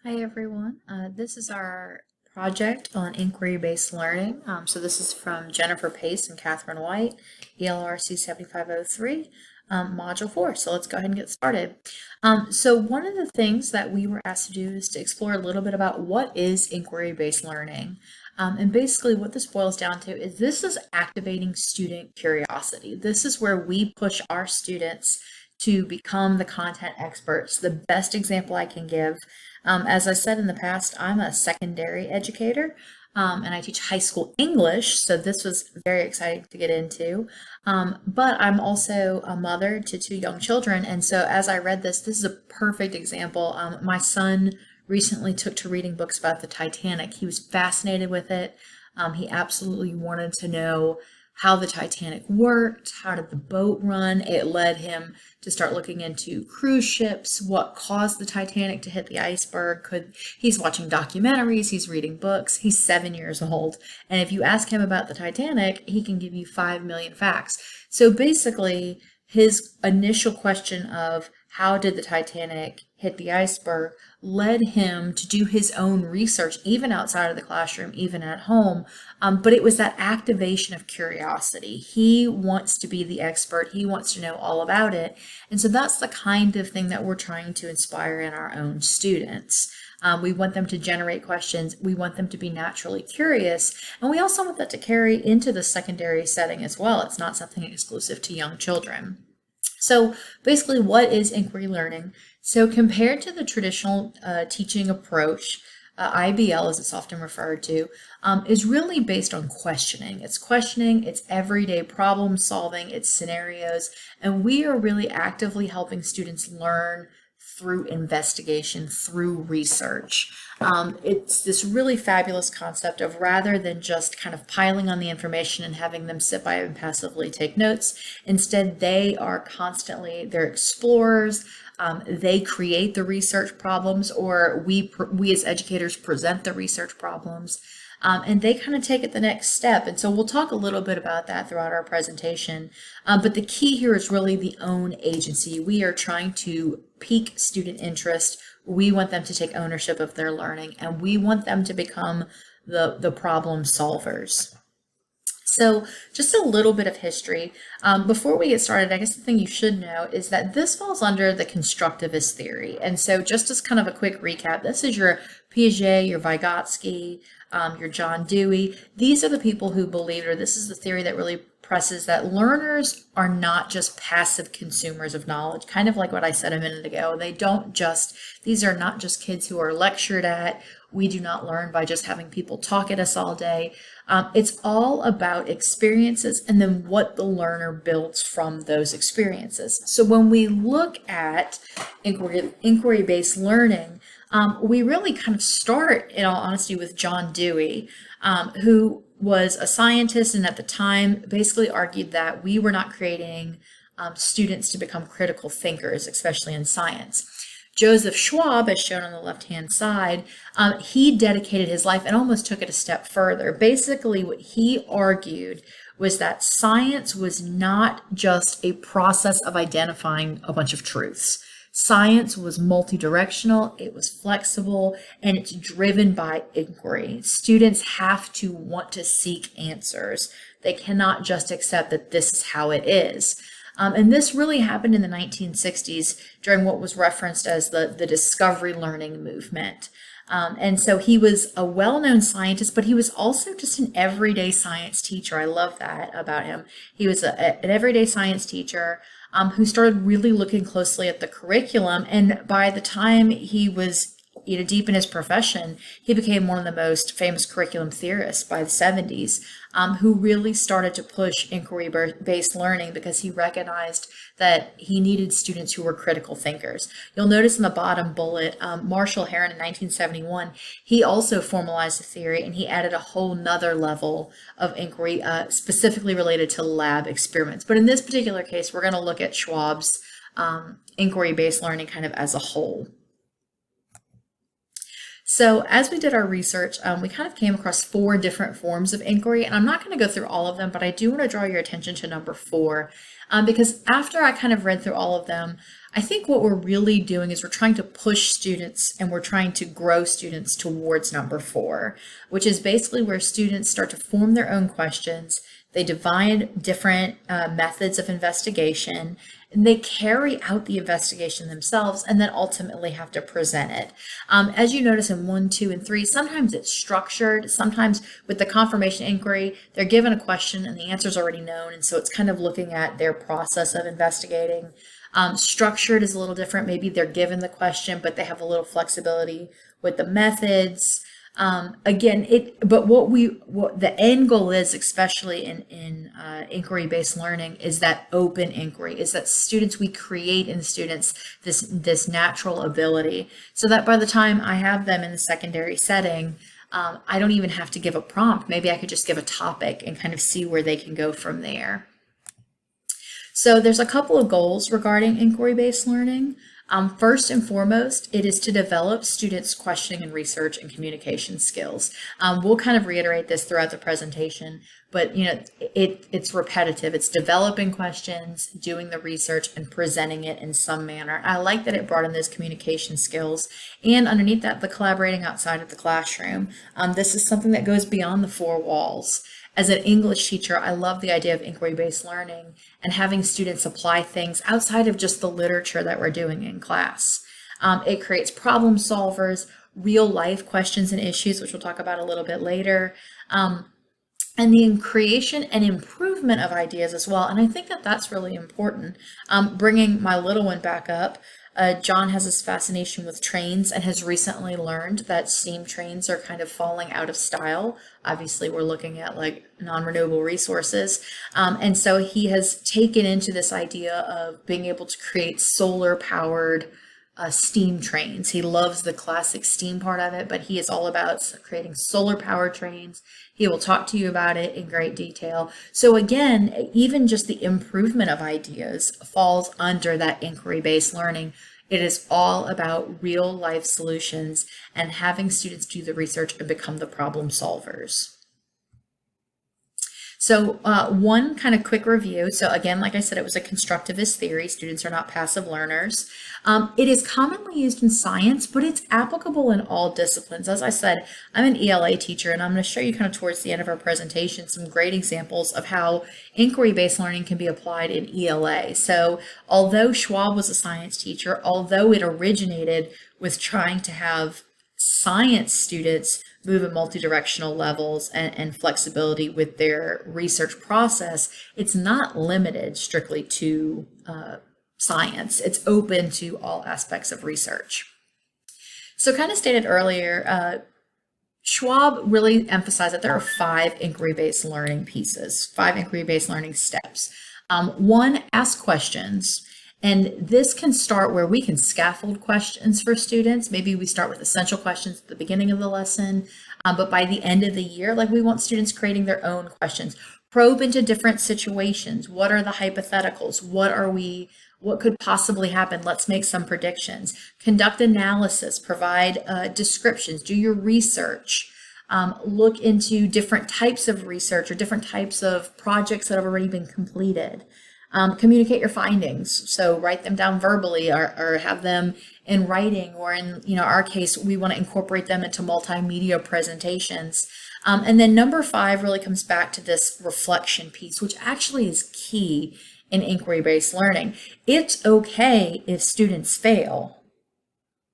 Hi everyone. This is our project on inquiry-based learning. So this is from Jennifer Pace and Catherine White, ELRC 7503, Module 4. So let's go ahead and get started. So one of the things that we were asked to do is to explore a little bit about what is inquiry-based learning. And basically what this boils down to is this is activating student curiosity. This is where we push our students to become the content experts. The best example I can give, as I said in the past, I'm a secondary educator, and I teach high school English, so this was very exciting to get into. But I'm also a mother to two young children, and so as I read this, this is a perfect example. My son recently took to reading books about the Titanic. He was fascinated with it. He absolutely wanted to know how the Titanic worked, how did the boat run. It led him to start looking into cruise ships, what caused the Titanic to hit the iceberg. He's watching documentaries, he's reading books. He's 7 years old, and if you ask him about the Titanic, he can give you 5 million facts. So basically, his initial question of how did the Titanic hit the iceberg led him to do his own research, even outside of the classroom, even at home. But it was that activation of curiosity. He wants to be the expert. He wants to know all about it. And so that's the kind of thing that we're trying to inspire in our own students. We want them to generate questions. We want them to be naturally curious. And we also want that to carry into the secondary setting as well. It's not something exclusive to young children. So basically, what is inquiry learning? So compared to the traditional teaching approach, IBL, as it's often referred to, is really based on questioning. It's questioning, it's everyday problem solving, it's scenarios, and we are really actively helping students learn through investigation, through research. It's this really fabulous concept of rather than just kind of piling on the information and having them sit by and passively take notes, instead they are constantly, they're explorers. They create the research problems, or we as educators present the research problems, and they kind of take it the next step. And so we'll talk a little bit about that throughout our presentation. But the key here is really the own agency. We are trying to pique student interest. We want them to take ownership of their learning, and we want them to become the problem solvers. So just a little bit of history. Before we get started, I guess the thing you should know is that this falls under the Constructivist Theory. And so just as kind of a quick recap, this is your Piaget, your Vygotsky, your John Dewey. These are the people who believed, or this is the theory that really presses that learners are not just passive consumers of knowledge, kind of like what I said a minute ago. These are not just kids who are lectured at. We do not learn by just having people talk at us all day. It's all about experiences and then what the learner builds from those experiences. So when we look at inquiry-based learning, we really kind of start, in all honesty, with John Dewey, who was a scientist and at the time basically argued that we were not creating students to become critical thinkers, especially in science. Joseph Schwab, as shown on the left-hand side, he dedicated his life and almost took it a step further. Basically, what he argued was that science was not just a process of identifying a bunch of truths. Science was multi-directional, it was flexible, and it's driven by inquiry. Students have to want to seek answers. They cannot just accept that this is how it is. And this really happened in the 1960s during what was referenced as the discovery learning movement. And so he was a well-known scientist, but he was also just an everyday science teacher. I love that about him. He was an everyday science teacher who started really looking closely at the curriculum. And by the time he was deep in his profession, he became one of the most famous curriculum theorists by the 70s, who really started to push inquiry-based learning because he recognized that he needed students who were critical thinkers. You'll notice in the bottom bullet, Marshall Heron in 1971, he also formalized the theory and he added a whole nother level of inquiry specifically related to lab experiments. But in this particular case, we're going to look at Schwab's inquiry-based learning kind of as a whole. So as we did our research, we kind of came across 4 different forms of inquiry, and I'm not going to go through all of them, but I do want to draw your attention to number 4, because after I kind of read through all of them, I think what we're really doing is we're trying to push students and we're trying to grow students towards number 4, which is basically where students start to form their own questions. They divide different methods of investigation, and they carry out the investigation themselves and then ultimately have to present it. As you notice in 1, 2, and 3, sometimes it's structured. Sometimes with the confirmation inquiry, they're given a question and the answer is already known, and so it's kind of looking at their process of investigating. Structured is a little different. Maybe they're given the question, but they have a little flexibility with the methods. Again, but what the end goal is, especially in inquiry-based learning, is that open inquiry, is that we create in students this natural ability, so that by the time I have them in the secondary setting, I don't even have to give a prompt. Maybe I could just give a topic and kind of see where they can go from there. So there's a couple of goals regarding inquiry-based learning. First and foremost, it is to develop students' questioning and research and communication skills. We'll kind of reiterate this throughout the presentation, but it's repetitive. It's developing questions, doing the research, and presenting it in some manner. I like that it brought in those communication skills, and underneath that, the collaborating outside of the classroom. This is something that goes beyond the 4 walls. As an English teacher, I love the idea of inquiry-based learning and having students apply things outside of just the literature that we're doing in class. It creates problem solvers, real-life questions and issues, which we'll talk about a little bit later, and the creation and improvement of ideas as well. And I think that that's really important. Bringing my little one back up, John has this fascination with trains and has recently learned that steam trains are kind of falling out of style. Obviously, we're looking at like non-renewable resources. And so he has taken into this idea of being able to create solar-powered steam trains. He loves the classic steam part of it, but he is all about creating solar-powered trains. He will talk to you about it in great detail. So again, even just the improvement of ideas falls under that inquiry-based learning. It is all about real-life solutions and having students do the research and become the problem solvers. So one kind of quick review. So again, like I said, it was a constructivist theory. Students are not passive learners. It is commonly used in science, but it's applicable in all disciplines. As I said, I'm an ELA teacher, and I'm going to show you kind of towards the end of our presentation some great examples of how inquiry-based learning can be applied in ELA. So although Schwab was a science teacher, although it originated with trying to have science students move at multidirectional levels and flexibility with their research process, it's not limited strictly to science. It's open to all aspects of research. So kind of stated earlier, Schwab really emphasized that there are 5 inquiry-based learning pieces, 5 inquiry-based learning steps. 1, ask questions. And this can start where we can scaffold questions for students. Maybe we start with essential questions at the beginning of the lesson, but by the end of the year, like we want students creating their own questions. Probe into different situations. What are the hypotheticals? What could possibly happen? Let's make some predictions. Conduct analysis, provide descriptions, do your research. Look into different types of research or different types of projects that have already been completed. Communicate your findings. So write them down verbally or have them in writing, or in our case, we want to incorporate them into multimedia presentations. And then number 5 really comes back to this reflection piece, which actually is key in inquiry-based learning. It's okay if students fail.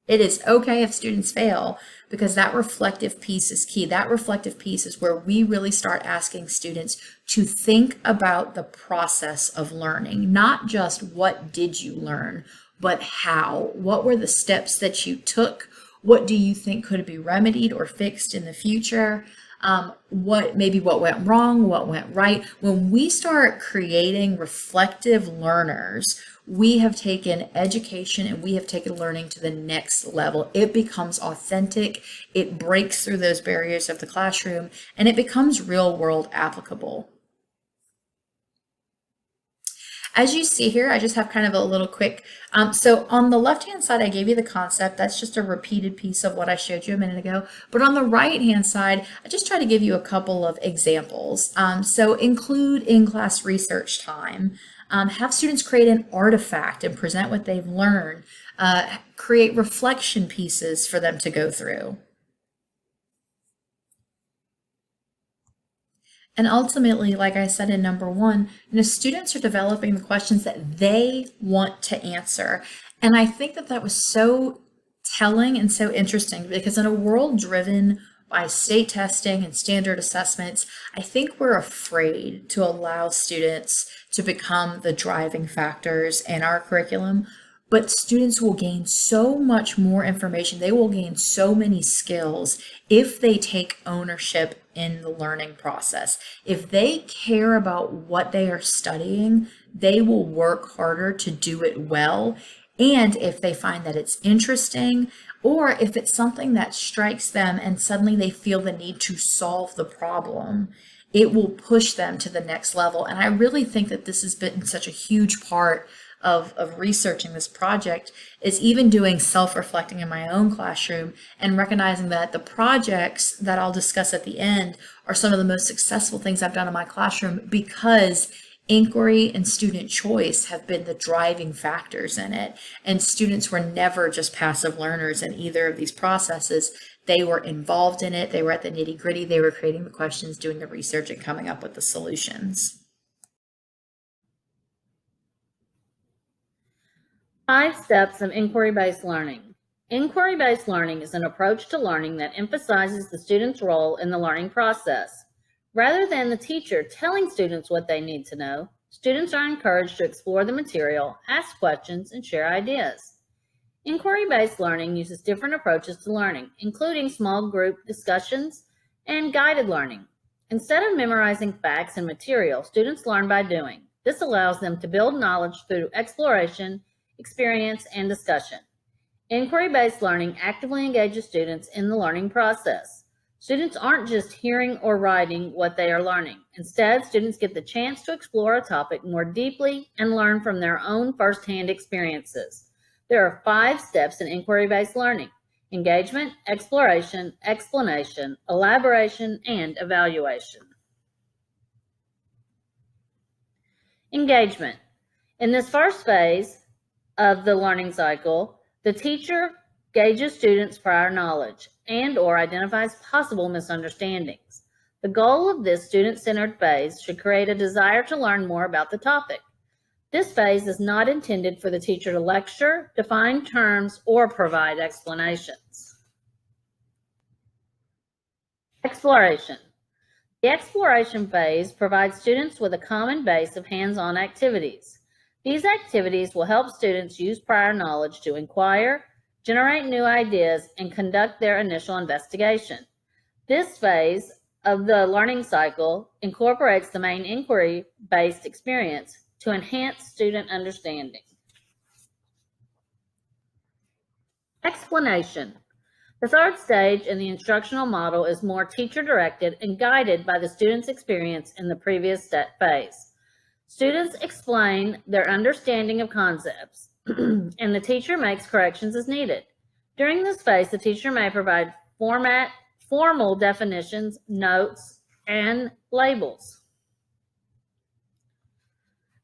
It is okay if students fail, because that reflective piece is key. That reflective piece is where we really start asking students to think about the process of learning, not just what did you learn, but how. What were the steps that you took? What do you think could be remedied or fixed in the future? What went wrong, what went right. When we start creating reflective learners, we have taken education and we have taken learning to the next level. It becomes authentic, it breaks through those barriers of the classroom, and it becomes real world applicable. As you see here, I just have kind of a little quick, so on the left-hand side, I gave you the concept. That's just a repeated piece of what I showed you a minute ago. But on the right-hand side, I just try to give you a couple of examples. So include in-class research time. Have students create an artifact and present what they've learned. Create reflection pieces for them to go through. And ultimately, like I said in number one, students are developing the questions that they want to answer. And I think that that was so telling and so interesting because in a world driven by state testing and standard assessments, I think we're afraid to allow students to become the driving factors in our curriculum. But students will gain so much more information. They will gain so many skills if they take ownership in the learning process. If they care about what they are studying, they will work harder to do it well. And if they find that it's interesting, or if it's something that strikes them and suddenly they feel the need to solve the problem, it will push them to the next level. And I really think that this has been such a huge part of researching this project is even doing self-reflecting in my own classroom and recognizing that the projects that I'll discuss at the end are some of the most successful things I've done in my classroom because inquiry and student choice have been the driving factors in it. And students were never just passive learners in either of these processes. They were involved in it. They were at the nitty-gritty. They were creating the questions, doing the research, and coming up with the solutions. 5 steps of inquiry-based learning. Inquiry-based learning is an approach to learning that emphasizes the student's role in the learning process. Rather than the teacher telling students what they need to know, students are encouraged to explore the material, ask questions, and share ideas. Inquiry-based learning uses different approaches to learning, including small group discussions and guided learning. Instead of memorizing facts and material, students learn by doing. This allows them to build knowledge through exploration, experience, and discussion. Inquiry-based learning actively engages students in the learning process. Students aren't just hearing or writing what they are learning. Instead, students get the chance to explore a topic more deeply and learn from their own firsthand experiences. There are 5 steps in inquiry-based learning: engagement, exploration, explanation, elaboration, and evaluation. Engagement. In this first phase of the learning cycle, the teacher gauges students' prior knowledge and/or identifies possible misunderstandings. The goal of this student-centered phase should create a desire to learn more about the topic. This phase is not intended for the teacher to lecture, define terms, or provide explanations. Exploration. The exploration phase provides students with a common base of hands-on activities. These activities will help students use prior knowledge to inquire, generate new ideas, and conduct their initial investigation. This phase of the learning cycle incorporates the main inquiry-based experience to enhance student understanding. Explanation. The third stage in the instructional model is more teacher-directed and guided by the student's experience in the previous phase. Students explain their understanding of concepts, and the teacher makes corrections as needed. During this phase, the teacher may provide formal definitions, notes, and labels.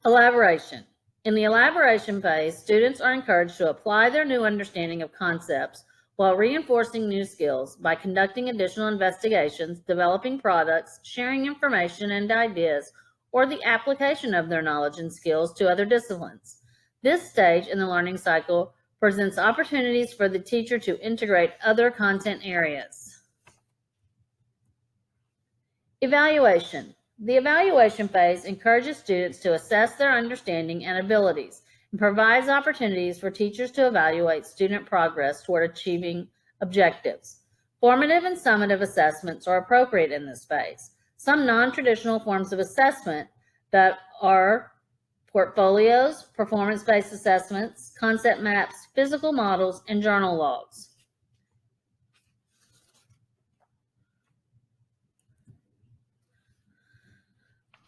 Elaboration. In the elaboration phase, students are encouraged to apply their new understanding of concepts while reinforcing new skills by conducting additional investigations, developing products, sharing information and ideas, or the application of their knowledge and skills to other disciplines. This stage in the learning cycle presents opportunities for the teacher to integrate other content areas. Evaluation. The evaluation phase encourages students to assess their understanding and abilities and provides opportunities for teachers to evaluate student progress toward achieving objectives. Formative and summative assessments are appropriate in this phase. Some non-traditional forms of assessment that are portfolios, performance-based assessments, concept maps, physical models, and journal logs.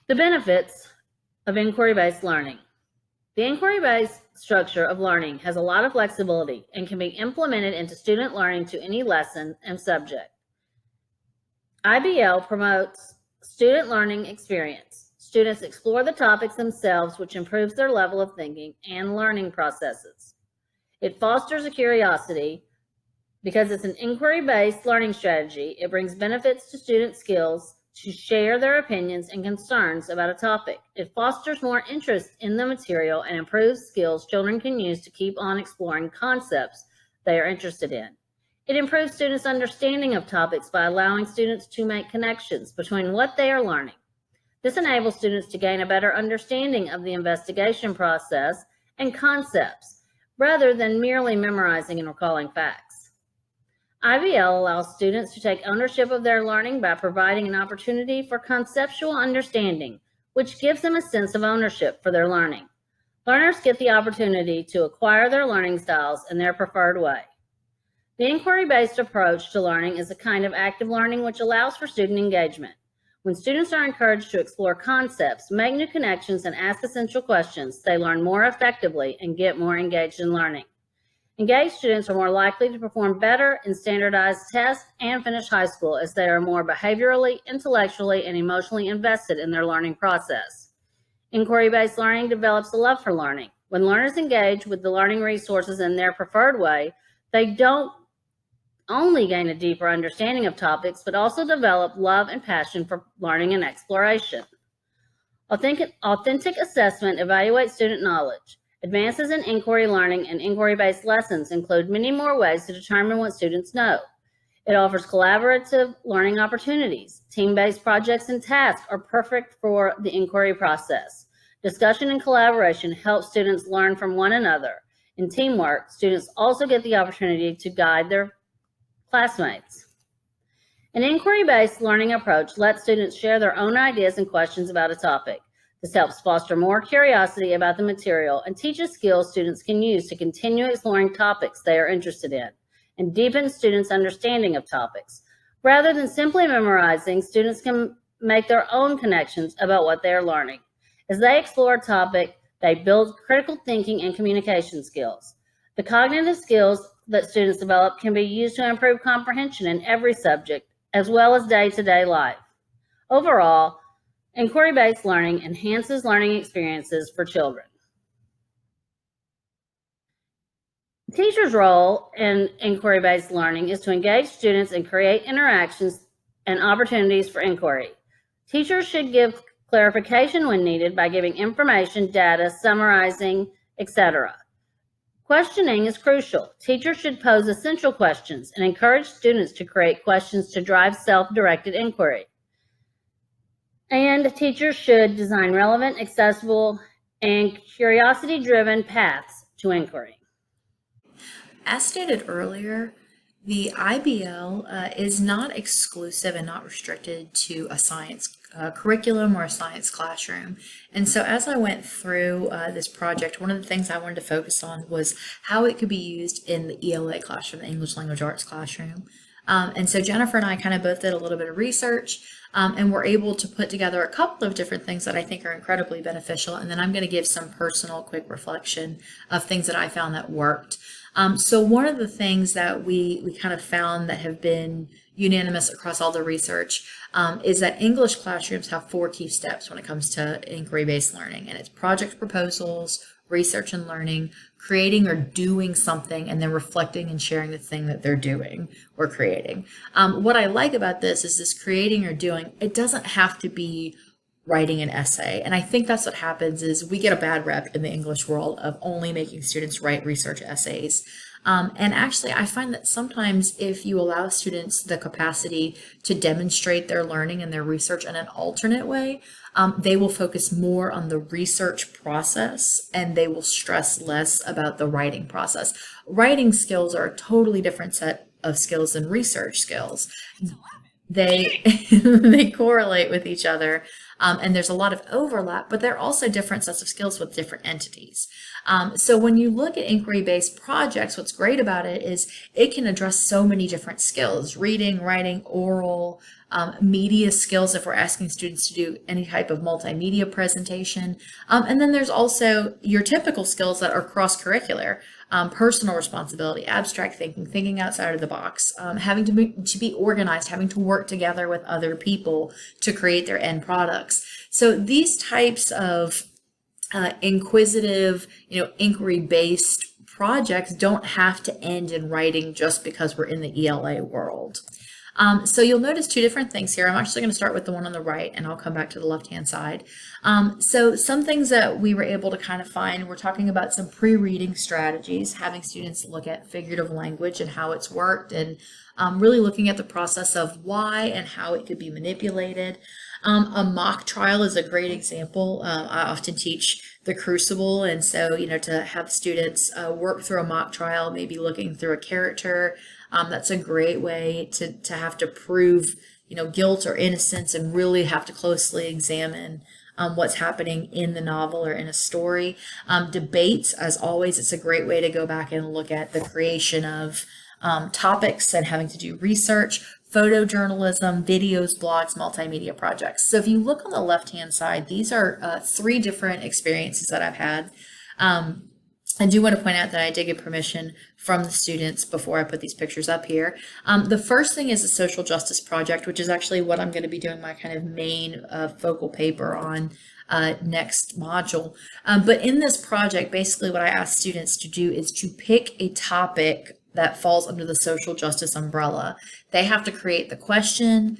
The benefits of inquiry-based learning. The inquiry-based structure of learning has a lot of flexibility and can be implemented into student learning to any lesson and subject. IBL promotes student learning experience. Students explore the topics themselves, which improves their level of thinking and learning processes. It fosters a curiosity. Because it's an inquiry-based learning strategy, it brings benefits to student skills to share their opinions and concerns about a topic. It fosters more interest in the material and improves skills children can use to keep on exploring concepts they are interested in. It improves students' understanding of topics by allowing students to make connections between what they are learning. This enables students to gain a better understanding of the investigation process and concepts, rather than merely memorizing and recalling facts. IBL allows students to take ownership of their learning by providing an opportunity for conceptual understanding, which gives them a sense of ownership for their learning. Learners get the opportunity to acquire their learning styles in their preferred way. The inquiry-based approach to learning is a kind of active learning which allows for student engagement. When students are encouraged to explore concepts, make new connections, and ask essential questions, they learn more effectively and get more engaged in learning. Engaged students are more likely to perform better in standardized tests and finish high school as they are more behaviorally, intellectually, and emotionally invested in their learning process. Inquiry-based learning develops a love for learning. When learners engage with the learning resources in their preferred way, they don't only gain a deeper understanding of topics, but also develop love and passion for learning and exploration. Authentic assessment evaluates student knowledge. Advances in inquiry learning and inquiry-based lessons include many more ways to determine what students know. It offers collaborative learning opportunities. Team-based projects and tasks are perfect for the inquiry process. Discussion and collaboration help students learn from one another. In teamwork, students also get the opportunity to guide their classmates. An inquiry-based learning approach lets students share their own ideas and questions about a topic. This helps foster more curiosity about the material and teaches skills students can use to continue exploring topics they are interested in, and deepens students' understanding of topics. Rather than simply memorizing, students can make their own connections about what they are learning. As they explore a topic, they build critical thinking and communication skills. The cognitive skills that students develop can be used to improve comprehension in every subject, as well as day-to-day life. Overall, inquiry-based learning enhances learning experiences for children. The teacher's role in inquiry-based learning is to engage students and create interactions and opportunities for inquiry. Teachers should give clarification when needed by giving information, data, summarizing, etc. Questioning is crucial. Teachers should pose essential questions and encourage students to create questions to drive self-directed inquiry. And teachers should design relevant, accessible, and curiosity-driven paths to inquiry. As stated earlier, the IBL is not exclusive and not restricted to a science curriculum or a science classroom. And so as I went through this project, one of the things I wanted to focus on was how it could be used in the ELA classroom, the English Language Arts classroom. And so Jennifer and I kind of both did a little bit of research and were able to put together a couple of different things that I think are incredibly beneficial. And then I'm going to give some personal quick reflection of things that I found that worked. So one of the things that we kind of found that have been unanimous across all the research is that English classrooms have 4 key steps when it comes to inquiry-based learning. And it's project proposals, research and learning, creating or doing something, and then reflecting and sharing the thing that they're doing or creating. What I like about this is this creating or doing, it doesn't have to be writing an essay. And I think that's what happens is we get a bad rep in the English world of only making students write research essays. And actually, I find that sometimes if you allow students the capacity to demonstrate their learning and their research in an alternate way, they will focus more on the research process and they will stress less about the writing process. Writing skills are a totally different set of skills than research skills. They they correlate with each other, and there's a lot of overlap, but they're also different sets of skills with different entities. So when you look at inquiry-based projects, what's great about it is it can address so many different skills: reading, writing, oral, media skills if we're asking students to do any type of multimedia presentation. And then there's also your typical skills that are cross-curricular: personal responsibility, abstract thinking, thinking outside of the box, having to be organized, having to work together with other people to create their end products. So these types of inquisitive, inquiry-based projects don't have to end in writing just because we're in the ELA world. So you'll notice two different things here. I'm actually going to start with the one on the right, and I'll come back to the left-hand side. So some things that we were able to kind of find, we're talking about some pre-reading strategies, having students look at figurative language and how it's worked, and really looking at the process of why and how it could be manipulated. A mock trial is a great example. I often teach the Crucible, and so, to have students work through a mock trial, maybe looking through a character, that's a great way to have to prove, guilt or innocence, and really have to closely examine what's happening in the novel or in a story. Debates, as always, it's a great way to go back and look at the creation of topics and having to do research. Photojournalism, videos, blogs, multimedia projects. So if you look on the left-hand side, these are three different experiences that I've had. I do want to point out that I did get permission from the students before I put these pictures up here. The first thing is a social justice project, which is actually what I'm going to be doing my kind of main focal paper on next module. But in this project, basically what I asked students to do is to pick a topic that falls under the social justice umbrella. They have to create the question,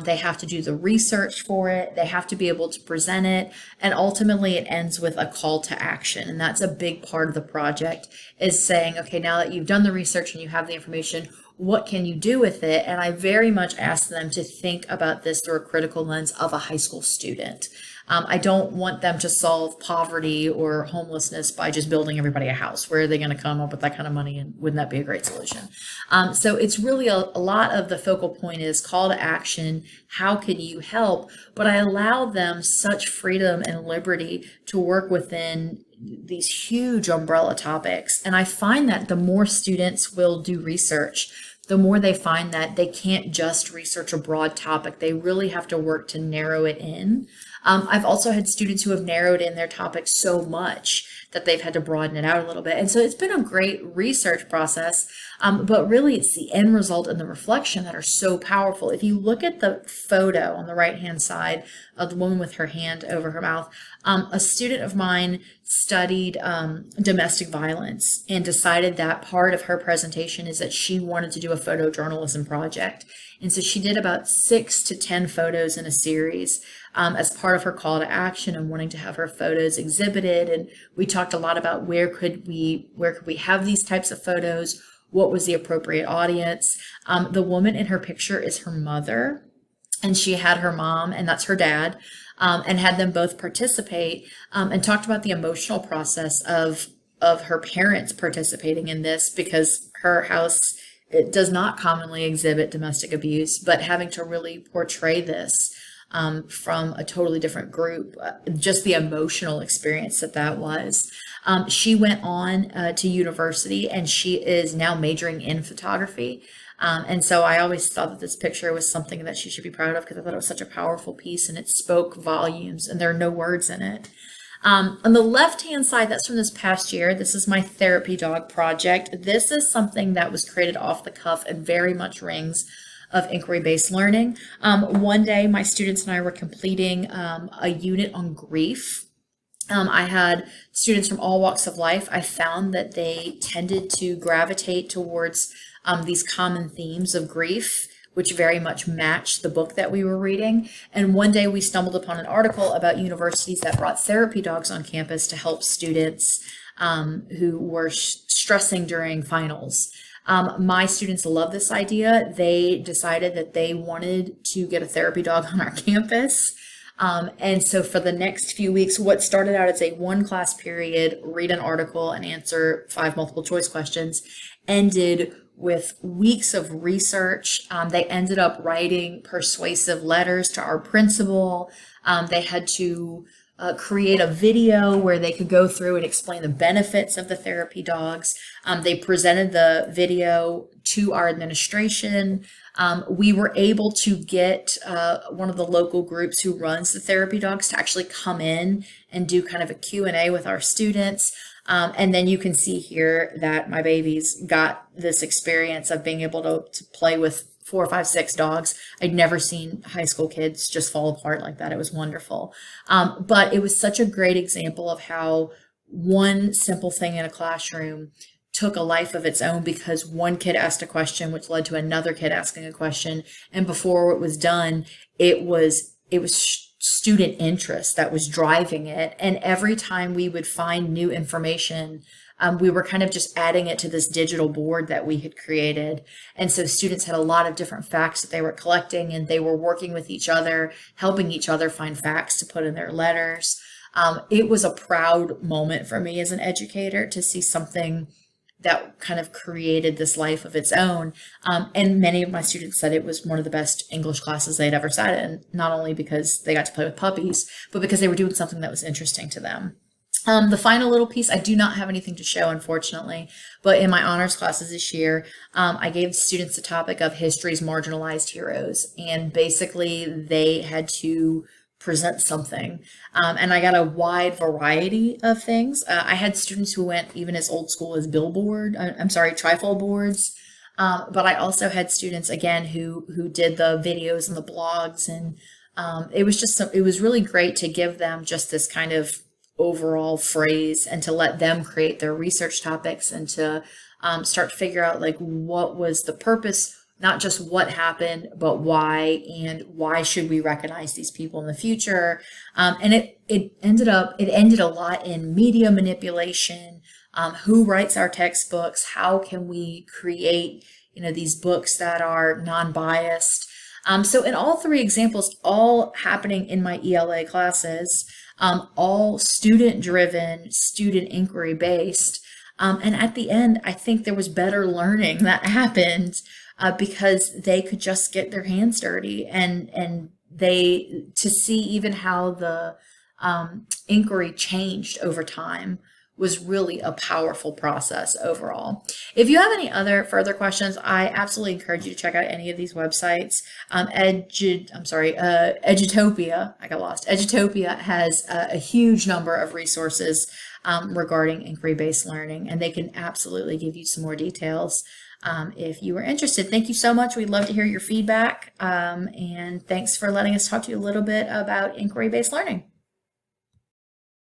they have to do the research for it, they have to be able to present it, and ultimately it ends with a call to action. And that's a big part of the project, is saying, okay, now that you've done the research and you have the information, what can you do with it? And I very much ask them to think about this through a critical lens of a high school student. I don't want them to solve poverty or homelessness by just building everybody a house. Where are they going to come up with that kind of money, and wouldn't that be a great solution? So it's really a lot of the focal point is call to action. How can you help? But I allow them such freedom and liberty to work within these huge umbrella topics. And I find that the more students will do research, the more they find that they can't just research a broad topic. They really have to work to narrow it in. I've also had students who have narrowed in their topics so much that they've had to broaden it out a little bit. And so it's been a great research process, but really it's the end result and the reflection that are so powerful. If you look at the photo on the right-hand side of the woman with her hand over her mouth, a student of mine studied domestic violence and decided that part of her presentation is that she wanted to do a photojournalism project. And so she did about 6 to 10 photos in a series as part of her call to action and wanting to have her photos exhibited. And we talked a lot about where could we have these types of photos, what was the appropriate audience. The woman in her picture is her mother, and she had her mom, and that's her dad, and had them both participate, and talked about the emotional process of her parents participating in this, because her house, it does not commonly exhibit domestic abuse, but having to really portray this from a totally different group, just the emotional experience that was. She went on to university, and she is now majoring in photography. And so I always thought that this picture was something that she should be proud of, because I thought it was such a powerful piece and it spoke volumes, and there are no words in it. On the left-hand side, that's from this past year. This is my therapy dog project. This is something that was created off the cuff and very much rings of inquiry-based learning. One day, my students and I were completing a unit on grief. I had students from all walks of life. I found that they tended to gravitate towards these common themes of grief, which very much matched the book that we were reading. And one day we stumbled upon an article about universities that brought therapy dogs on campus to help students who were stressing during finals. My students love this idea. They decided that they wanted to get a therapy dog on our campus. And so for the next few weeks, what started out as a 1-class period, read an article and answer 5 multiple choice questions, ended with weeks of research. They ended up writing persuasive letters to our principal. They had to create a video where they could go through and explain the benefits of the therapy dogs. They presented the video to our administration. We were able to get one of the local groups who runs the therapy dogs to actually come in and do kind of a Q&A with our students. And then you can see here that my babies got this experience of being able to play with 4, 5, 6 dogs. I'd never seen high school kids just fall apart like that. It was wonderful. But it was such a great example of how one simple thing in a classroom took a life of its own because one kid asked a question, which led to another kid asking a question. And before it was done, it was student interest that was driving it. And every time we would find new information, we were kind of just adding it to this digital board that we had created. And so students had a lot of different facts that they were collecting, and they were working with each other, helping each other find facts to put in their letters. It was a proud moment for me as an educator to see something that kind of created this life of its own. And many of my students said it was one of the best English classes they'd ever sat in, not only because they got to play with puppies, but because they were doing something that was interesting to them. The final little piece, I do not have anything to show, unfortunately, but in my honors classes this year, I gave students the topic of history's marginalized heroes, and basically they had to present something. And I got a wide variety of things. I had students who went even as old school as trifold boards. But I also had students, again, who did the videos and the blogs, and it was really great to give them just this kind of overall phrase and to let them create their research topics and to start to figure out like what was the purpose, not just what happened, but why, and why should we recognize these people in the future. And it ended a lot in media manipulation, who writes our textbooks, how can we create these books that are non-biased. So in all 3 examples, all happening in my ELA classes, all student-driven, student inquiry-based. And at the end, I think there was better learning that happened because they could just get their hands dirty and to see even how the inquiry changed over time was really a powerful process overall. If you have any other further questions, I absolutely encourage you to check out any of these websites. Edutopia, I got lost. Edutopia has a huge number of resources regarding inquiry-based learning, and they can absolutely give you some more details if you are interested. Thank you so much. We'd love to hear your feedback, and thanks for letting us talk to you a little bit about inquiry-based learning.